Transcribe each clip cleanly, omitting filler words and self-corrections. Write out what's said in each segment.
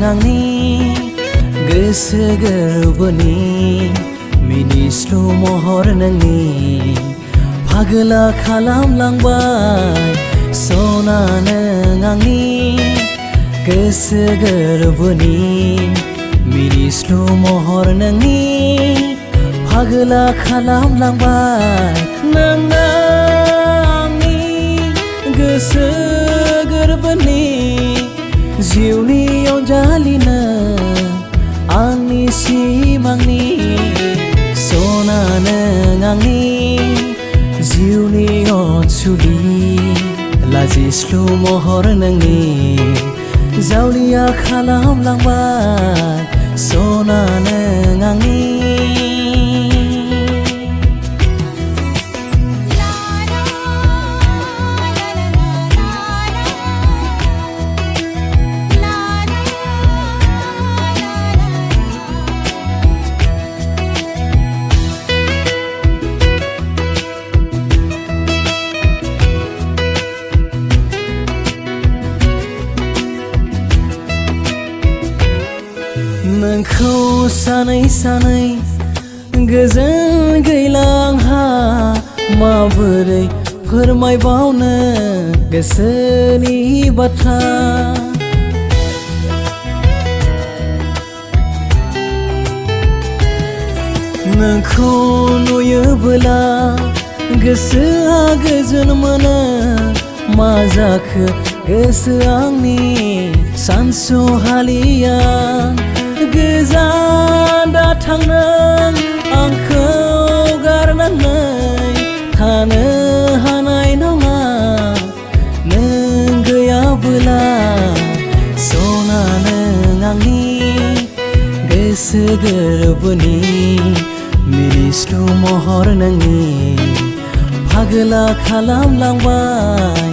आंनि गोसो गोरबोनि मिनिस्लु महर नोंनि फागोला खालामलांबाय सना नों आंनि गोसो गोरबोनि मिनिस्लु महर नोंनि फागोला खालामलांबाय नोंनो आंनि गोसो गोरबोनि जिउनि अनजालिनो आंनि सिमांनि सना नों आंनि जिउनि अनसुलि लाजिस्लु महर नोंनि जावलिया खालामलांबाय सना नों आंनि नोंखौ सानै सानै गोजोन गैला आंहा माबोरै फोरमायबावनो गोसोनि बाथ्रा नोंखौ नुयोबोला गोसोआ गोजोन मोनो मा जाखो गोसो आंनि सानस'हालिया गोजान दा थांनो आंखौ गारनानै थानो हानाय नङा नों गैयाबोला सना नों आंनि गोसो गोरबोनि मिनिस्लु महर नोंनि फागोला खालामलांबाय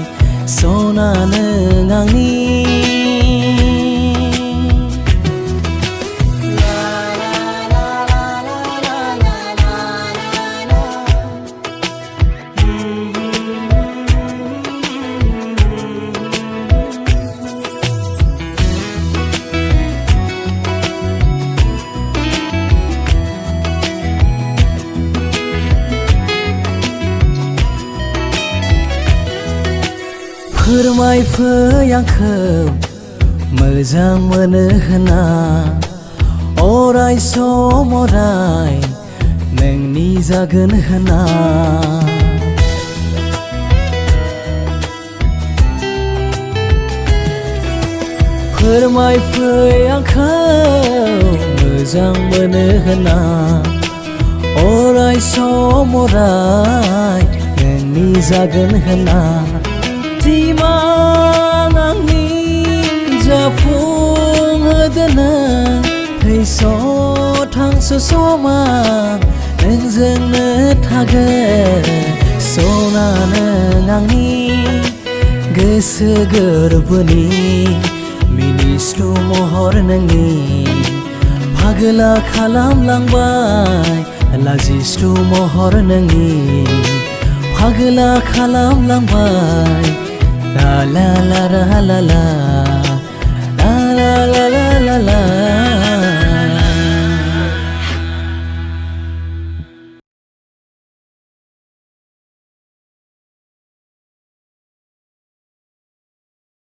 सना नों आंनि फोरमायफै आंखौ मोजां मोनो होनना अराय सम अराय नोंनि जागोन होनना फोरमायफै आंखौ मोजां मोनो होनना अराय सम अराय नोंनि जागोन होनना सिमां आंनि जाफुंहोदोनो फैस' थांस' समा नोंजोंनो थागोन सना नों आंनि गोसो गोरबोनि मिनिस्लु महर नोंनि फागोला खालामलांबाय लाजिस्लु महर नोंनि फागोला खालामलांबाय la la la la la la la la la la la la